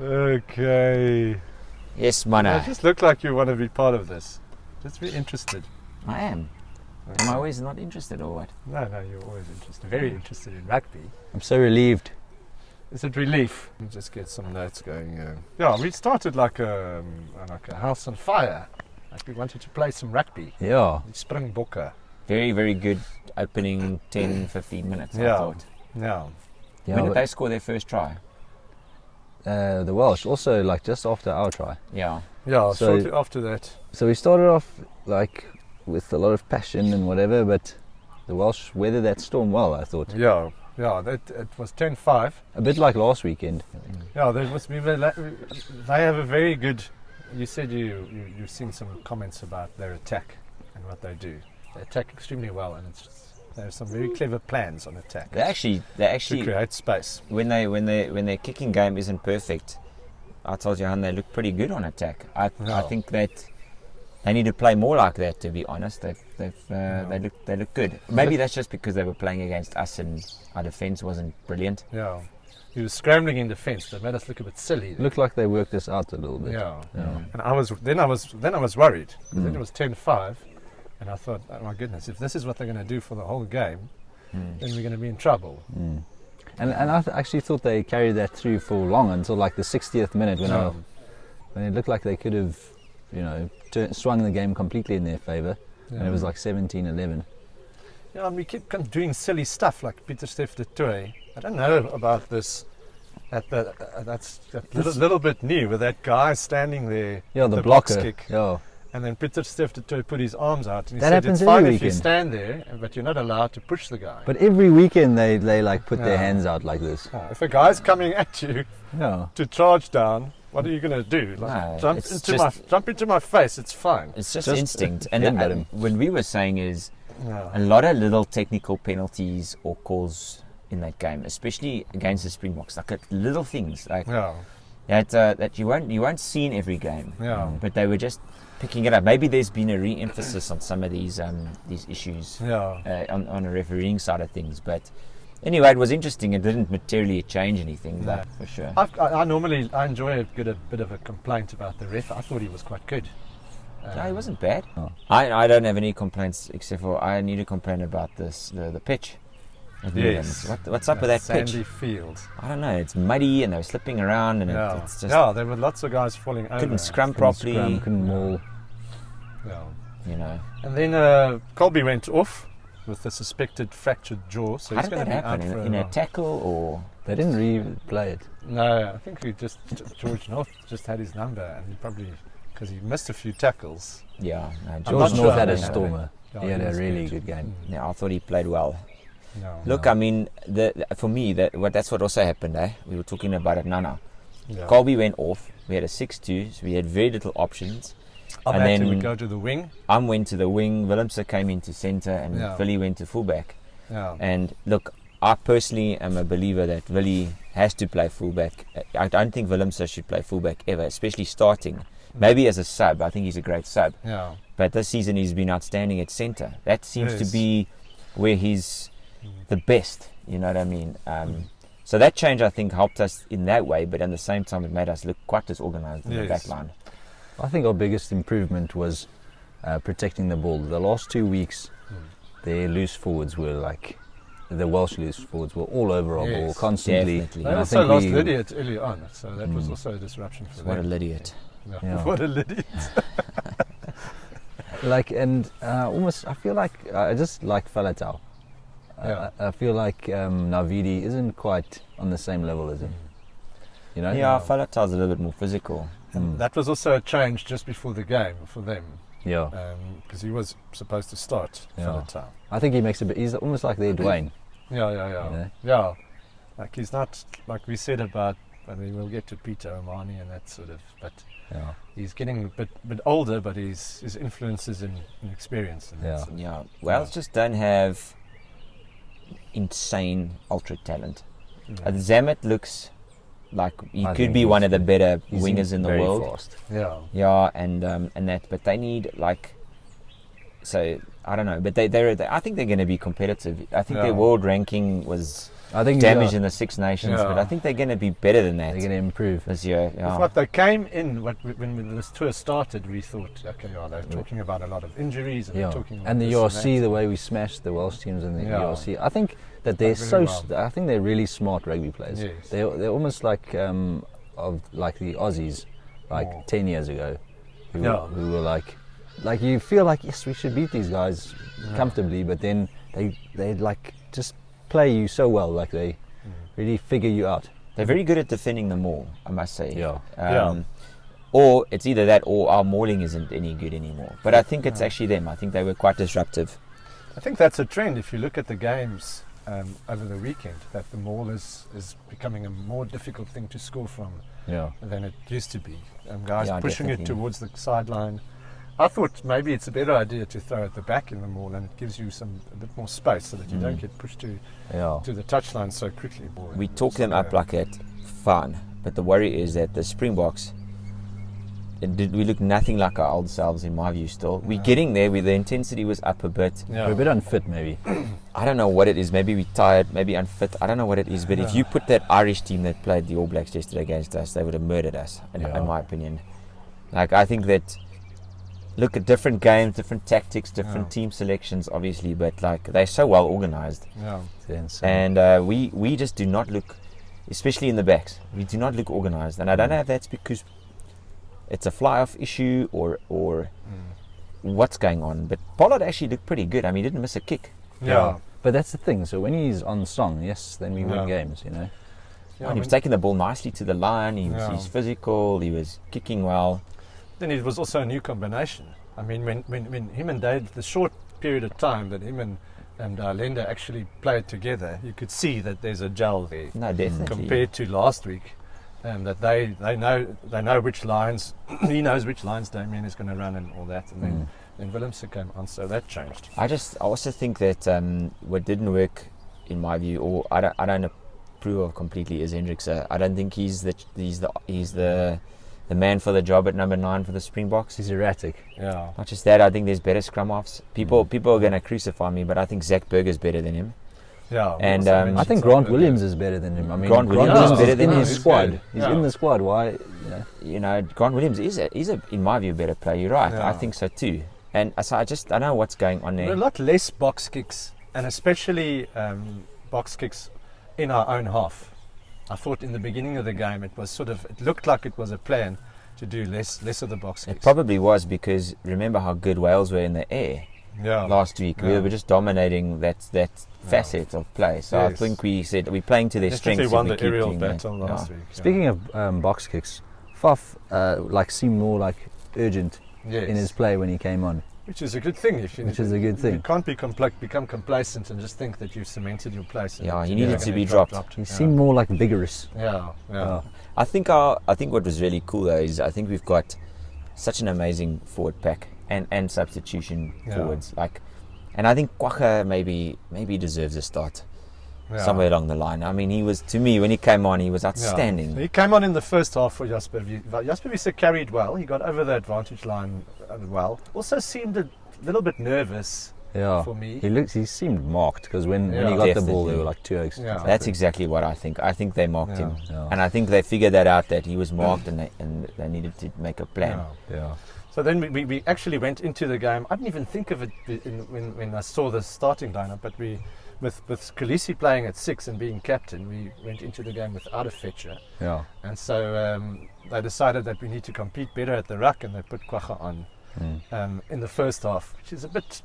Okay. Yes, You mana. just look like you want to be part of this. Just be interested. I am. Am I always not interested or what? No, you're always interested. Very interested in rugby. I'm so relieved. Is it relief? Let's just get some notes going. Yeah, we started like a house on fire. Like we wanted to play some rugby. Yeah. Springboks. Very, very good opening 10, 15 minutes, I thought. Yeah. When did they score their first try? The Welsh, also like just after our try. Yeah. Yeah, So- shortly after that. So we started off like with a lot of passion and whatever, but the Welsh weathered that storm well, I thought. Yeah, it was 10-5. A bit like last weekend. Yeah, they have a very good. You said you've seen some comments about their attack and what they do. They attack extremely well, and they have some very clever plans on attack. They actually to create space. when their kicking game isn't perfect, I told you, they look pretty good on attack. I think that they need to play more like that. To be honest, they look good. Maybe that's just because they were playing against us and our defence wasn't brilliant. Yeah, he was scrambling in defence. That made us look a bit silly. Looked like they worked us out a little bit. Yeah. Yeah. And I was worried. Then it was 10-5, and I thought, oh my goodness, if this is what they're going to do for the whole game, then we're going to be in trouble. And I actually thought they carried that through for long until like the 60th minute when it looked like they could have, swung the game completely in their favour. And it was like 17-11. Yeah, and we keep kind of doing silly stuff like Pieter Stef de Toy. I don't know about this. That's a little bit new with that guy standing there. Yeah, the box blocker. kick. Yeah. And then Pieter Stef de Toy put his arms out and he That said happens it's fine every if you weekend. stand there, but you're not allowed to push the guy. But every weekend they like put their Yeah. hands out like this. If a guy's coming at you Yeah. to charge down, what are you going to do? No, Jump into my face, it's fine. It's just Just instinct. And headbutt him. when we were saying is Yeah. a lot of little technical penalties or calls in that game, especially against the Springboks, like little things like Yeah. that you won't see in every game. Yeah. But they were just picking it up. Maybe there's been a re-emphasis on some of these issues Yeah. on the refereeing side of things. But anyway, it was interesting. It didn't materially change anything, No. but for sure. I normally enjoy a bit of a complaint about the ref. I thought he was quite good. No, it wasn't bad. Oh. I don't have any complaints except for I need to complain about the pitch. at Yes. Newlands. What's up with that sandy pitch? field. I don't know. It's muddy and they were slipping around and Yeah. it's just Yeah, there were lots of guys falling over. couldn't scrum Couldn't properly. scrum, couldn't maul. Yeah. You know. And then Colby went off with a suspected fractured jaw. So How he's did going that to be out happen? for In a while. tackle or? They didn't replay it. No, I think George North just had his number, and he probably, because he missed a few tackles. Yeah. No, I'm George not North sure had how a they stormer. Yeah, He had a was really good game. yeah, I thought he played well. No, Look, I mean, for me, that's what also happened. We were talking about it, Nana. yeah. Colby went off. We had a 6-2, so we had very little options. And Amati then- would go to the wing. Went to the wing. Willemse came into centre, and Yeah. Willie went to fullback. Yeah. And look, I personally am a believer that Willie has to play fullback. I don't think Willemse should play fullback ever, especially starting. Maybe as a sub. I think he's a great sub. Yeah. But this season he's been outstanding at centre. That seems to Yes. be where he's the best. You know what I mean? So that change, I think, helped us in that way. But at the same time, it made us look quite disorganised in the Yes. back line. I think our biggest improvement was protecting the ball. The last 2 weeks, their loose forwards were like, the Welsh loose forwards were all over our ball Yes. constantly. Definitely. They And I also think lost we- Lydiot early on, so that was also a disruption for What them. an idiot. Yeah. What a Lydiot. Like, and almost, I feel like I just like Faletau. Yeah. I feel like Navidi isn't quite on the same level as him. You know? Yeah, Faletau's a little bit more physical. And that was also a change just before the game for them, Yeah. because he was supposed to start Yeah. Faletau. I think he makes a bit. He's almost like their Dwayne. Yeah. Yeah. Yeah. Like he's not, like we said about, I mean, we'll get to Peter Omani and that sort of, but Yeah. he's getting a bit older, but his influences and experience. And Yeah. that's- Yeah, Wales just don't have insane ultra talent. Zamet looks like he I could think be one of the better He's wingers in the very world. fast. Yeah. Yeah, and that, but they need like, so I don't know, but I think they're going to be competitive. I think Yeah. their world ranking was I think damage in the Six Nations, Yeah. but I think they're going to be better than that they're going to improve. this year. It's Yeah. what they came in, when this tour started, we thought, okay, they're talking about a lot of injuries, and they're talking about And the this URC, that. the way we smashed the Welsh teams in the Yeah. URC, I think that they're Very I think they're really smart rugby players. Yes. They're almost like like the Aussies, like Oh. 10 years ago, who Yeah. were like you feel like, yes, we should beat these guys comfortably, but then they like just play you so well, like they really figure you out. They're very good at defending the maul, I must say. Yeah. Or it's either that or our mauling isn't any good anymore. But I think it's actually them. I think they were quite disruptive. I think that's a trend. If you look at the games over the weekend, that the maul is becoming a more difficult thing to score from than it used to be. Guys Yeah, pushing it definitely. towards the sideline. I thought maybe it's a better idea to throw at the back in the maul, and it gives you a bit more space so that you don't get pushed to the touchline so quickly. We talk them up like that, fine. But the worry is that the Springboks, we look nothing like our old selves in my view still. We're getting there where the intensity was up a bit. Yeah. We're a bit unfit, maybe. I don't know what it is. Maybe we're tired, maybe unfit. I don't know what it is. But if you put that Irish team that played the All Blacks yesterday against us, they would have murdered us, in my opinion. Like, I think that, look at different games, different tactics, different team selections, obviously, but like they're so well organised. Yeah. And we just do not look, especially in the backs, we do not look organised. And I don't know if that's because it's a fly-off issue or what's going on. But Pollard actually looked pretty good. I mean, he didn't miss a kick. Yeah. But that's the thing. So when he's on song, yes, then we win games, you know. Yeah, And he was taking the ball nicely to the line. He's physical. He was kicking well. Then it was also a new combination. I mean, when him and Dave, the short period of time that him and Lenda actually played together, you could see that there's a gel there. No, definitely. Compared to last week, that they know which lines, he knows which lines Damien is going to run and all that, and then Willemse came on, so that changed. I also think that what didn't work, in my view, or I don't approve of completely, is Hendrikse. I don't think he's the man for the job at number 9 for the Springboks. He's erratic. Yeah. Not just that, I think there's better scrum offs. People are going to crucify me, but I think Zach Berger's better than him. Yeah. And, also I mentioned I think something Grant that- Williams is better than him. I mean, Grant Williams is better is than in him. his He's squad. good. He's Yeah. in the squad. Why? You know, Grant Williams is in my view, a better player. You're right. Yeah. I think so too. And so I don't know what's going on There are there. a lot less box kicks, and especially box kicks in our own half. I thought in the beginning of the game it looked like it was a plan to do less of the box kicks. It probably was because remember how good Wales were in the air last week. We Yeah. were just dominating that facet of play. So I Yes. think we said we're playing to their Definitely strengths. won if we the keep aerial doing that. battle last week. Speaking of box kicks, Faf seemed more like urgent Yes. in his play when he came on. Which is a good thing. Which is a good thing. You can't become complacent and just think that you've cemented your place. and Yeah, that he you're needed never to gonna be get dropped. He seemed more like vigorous. Yeah. I think what was really cool though is I think we've got such an amazing forward pack and substitution forwards. And I think Kwagga maybe deserves a start somewhere along the line. I mean, he was, to me, when he came on, he was outstanding. He came on in the first half for Jasper. Jasper Wiese carried well. He got over the advantage line well. Also seemed a little bit nervous for me. He seemed marked because when he Yeah. got the ball, Definitely. there were like 2 eggs. Yeah. That's exactly what I think. I think they marked him. Yeah. And I think they figured that out, that he was marked and they needed to make a plan. Yeah. So then we actually went into the game. I didn't even think of it when I saw the starting lineup, but with Khaleesi playing at 6 and being captain, we went into the game without a fetcher. Yeah. And so they decided that we need to compete better at the ruck, and they put Kwagga on in the first half, which is a bit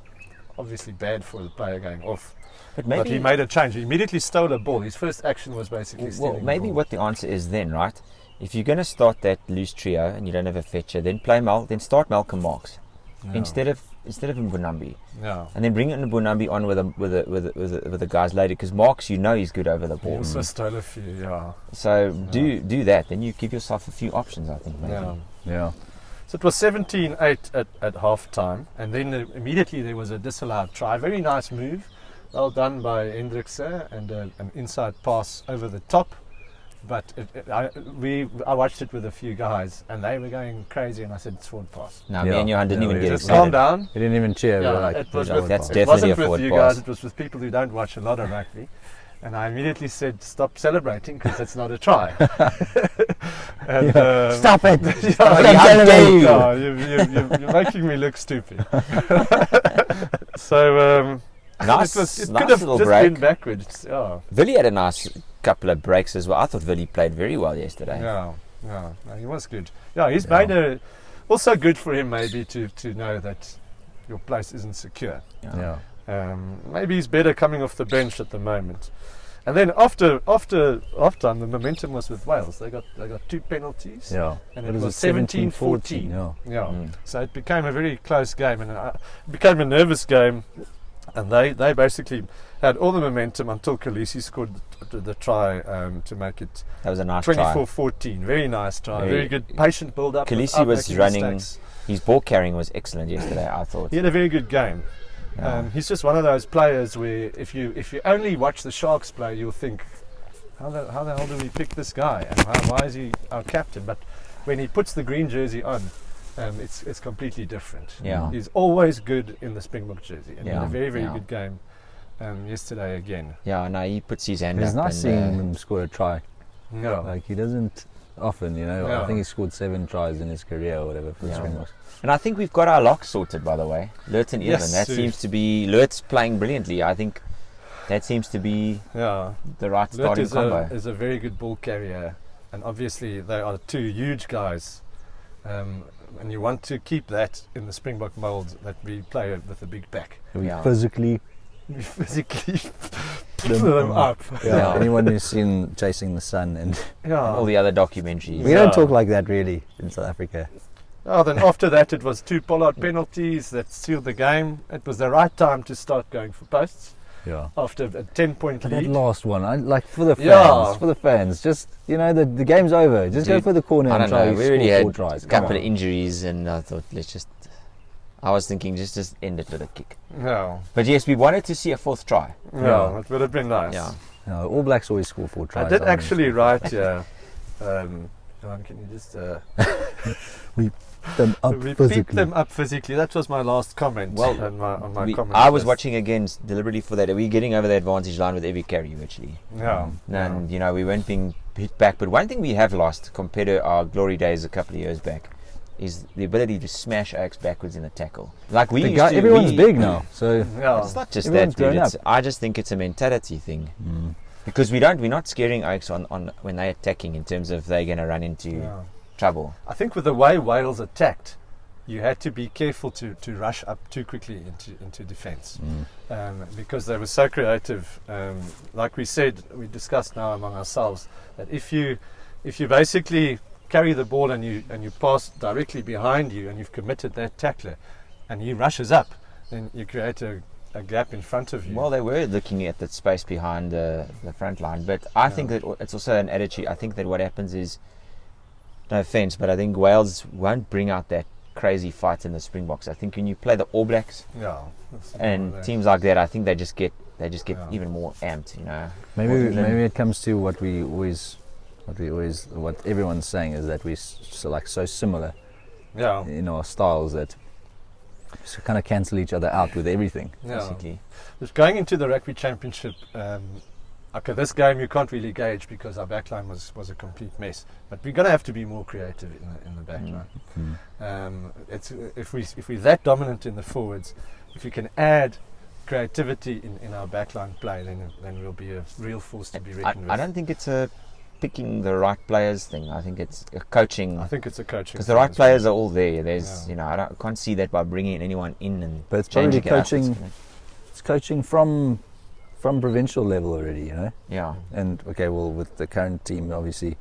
obviously bad for the player going off. But But maybe he made a change. He immediately stole a ball. His first action was basically stealing well, maybe the ball. what the answer is then, right? If you're going to start that loose trio and you don't have a fetcher, then start Malcolm Marx instead of Mbunambi, and then bring Mbunambi on with the guys later, because Marx, you know, he's good over the He ball. also stole a few, So do that. Then you give yourself a few options, I think. Maybe. Yeah. So it was 17-8 at half time, and then immediately there was a disallowed try. Very nice move, well done by Hendrikse, and an inside pass over the top. But I watched it with a few guys, and they were going crazy, and I said, it's forward pass. No, me and Johan didn't even get Just excited. calm down. He didn't even cheer. Yeah, but like, it was that's with, definitely it wasn't a with forward you pass. guys, it was with people who don't watch a lot of rugby. And I immediately said, stop celebrating because it's not a try. And, Stop it! How dare you? no, you're making me look stupid. So Nice, it nice could have little just break. been backwards. Yeah, Villy had a nice couple of breaks as well. I thought Villy played very well yesterday. no, he was good. Yeah, he's made also good for him maybe to know that your place isn't secure. Yeah. Maybe he's better coming off the bench at the moment. And then after halftime, the momentum was with Wales. They got 2 penalties. Yeah. And What it is was 17-14. 17-14. Yeah. Yeah. So it became a very close game, and it became a nervous game. And they basically had all the momentum until Khaleesi scored the try to make it That was a nice try. 24-14. Very nice try. Very good patient build-up. Khaleesi without was making running. mistakes. His ball carrying was excellent yesterday, I thought. He had a very good game. Yeah. He's just one of those players where if you only watch the Sharks play, you'll think, how the hell did we pick this guy? And why is he our captain? But when he puts the green jersey on, it's completely different. Yeah. He's always good in the Springbok jersey. And he had Yeah. a very, very Yeah. good game yesterday again. Yeah, no, he puts his hand It's up. nice seeing him score a try. Yeah. Like, he doesn't often, you know. Yeah. I think he scored 7 tries in his career or whatever for the Yeah. Springboks. And I think we've got our locks sorted, by the way. Lurt and Yes, Irvin. That Sue. seems to be... Lurt's playing brilliantly. I think that seems to be Yeah. the right Lurt starting is combo. is a very good ball carrier, and obviously they are 2 huge guys, and you want to keep that in the Springbok mould that we play with a big back. We Yeah. physically, We physically pull them up. Yeah. anyone who's seen Chasing the Sun, and All the other documentaries. we Yeah. don't talk like that really in South Africa. Oh, then after that it was 2 Pollard penalties that sealed the game. It was the right time to start going for posts Yeah. after a 10-point But that lead. last one, like for the Yeah. fans, just, you know, the game's over. Just go Dude, for the corner I and don't try know. to We already score 4 had tries. a Come couple on. of injuries, and I thought, I was thinking, just end it with a kick. No, But yes, we wanted to see a 4th try. no, it would have been nice. Yeah. No, All Blacks always score 4 tries. I did mean, actually write, John, can you just... them up we beat physically. them up physically. That was my last comment. Well, on my comment. I was list. watching again deliberately for that. We're getting over the advantage line with every carry, virtually. Yeah. And, you know, we weren't being hit back. But one thing we have lost compared to our glory days a couple of years back is the ability to smash Ajax backwards in a tackle. Like we used to, Everyone's big now, so Yeah. It's not just Everyone's that, dude. grown It's, I just think it's a mentality thing. Mm. Because we're not scaring Ajax on when they're attacking in terms of they're going to run into Yeah. trouble. I think with the way Wales attacked, you had to be careful to rush up too quickly into defence because they were so creative. Like we said, we discussed now among ourselves that if you basically carry the ball and you pass directly behind you and you've committed that tackler and he rushes up, then you create a gap in front of you. Well, they were looking at that space behind the front line, but I think that it's also an attitude. I think that what happens is, no offence, but I think Wales won't bring out that crazy fight in the Springboks. I think when you play the All Blacks Yeah, that's and more teams like that, I think they just get Yeah. even more amped. You know, maybe it comes to what everyone's saying is that we're so similar yeah. in our styles that we kind of cancel each other out with everything. Yeah. basically. Just going into the rugby championship, okay, this game you can't really gauge because our backline was a complete mess. But we're going to have to be more creative in the backline. It's if we're that dominant in the forwards, if we can add creativity in our backline play, then we'll be a real force to be reckoned with. I don't think it's a picking the right players thing. I think it's a coaching. I think it's a coaching. Because the thing right as well. players are all there. There's, Yeah. you know, I can't see that by bringing anyone in and But it's probably changing it up. coaching. It's coaching from provincial level already, you know. Yeah. And okay, well, with the current team, obviously,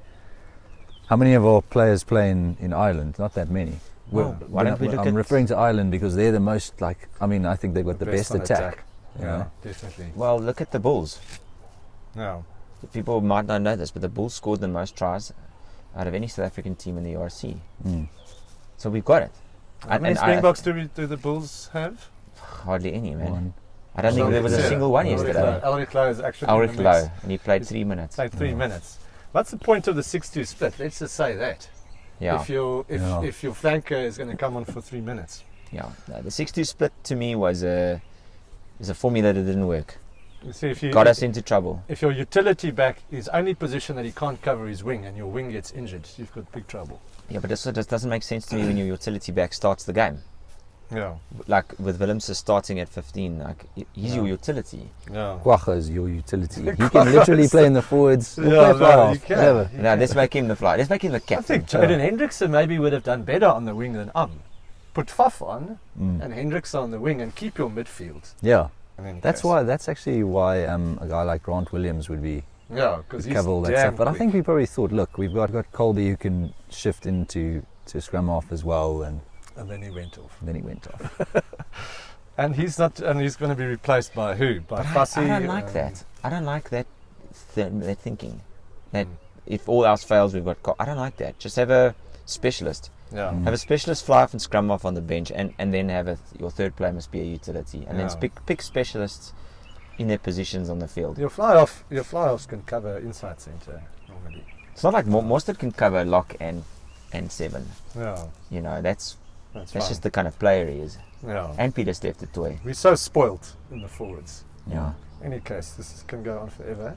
how many of our players play in Ireland? Not that many. Well, why don't we look I'm at- referring to Ireland because they're the most I think they've got the best on attack. you Yeah, know. definitely. Well, look at the Bulls. Yeah. People might not know this, but the Bulls scored the most tries out of any South African team in the URC. Mm. So we've got it. How many Springboks do the Bulls have? Hardly any, man. One. I don't think there was a single one yesterday. Ulrich Lowe is actually Ulrich in the mix. Lowe, and he played 3 minutes. Played 3 minutes. What's the point of the 6-2 split? Let's just say that. Yeah, If your Yeah. if your flanker is going to come on for 3 minutes. yeah. No, the 6-2 split to me was a formula that didn't work. You see, if you got us into trouble. if your utility back is only position that he can't cover his wing, and your wing gets injured, you've got big trouble. Yeah, but this doesn't make sense to me when your utility back starts the game. Yeah, Like with Willemse starting at 15, like he's your utility. yeah. Quagga is your utility. He can literally play in the forwards or Yeah, play no, fly you half, can. whatever. Now let's make him the fly. Let's make him the I captain. think Jaden Hendrickson maybe would have done better on the wing than Put Faf on Mm. and Hendrickson on the wing and keep your midfield. Yeah, And then that's Cass. why. That's actually why a guy like Grant Williams would be Yeah, because he's cover all that damn stuff. But I quick. think we probably thought, look, we've got Colby who can shift into scrum half as well, and And then he went off. then he went off. And he's not. And he's going to be replaced by who? By But Fussy. I don't like that. I don't like that that thinking. That if all else fails, we've got. I don't like that. Just have a specialist. Yeah. Mm. Have a specialist fly off and scrum off on the bench, and then have your third player must be a utility, and Yeah. then pick specialists in their positions on the field. Your fly-offs can cover inside centre normally. It's not like Mostert can cover lock and 7. Yeah, You know, that's that's just the kind of player he is. yeah. And Peter Steph the toy. We're so spoilt in the forwards. Yeah. Any case, this can go on forever.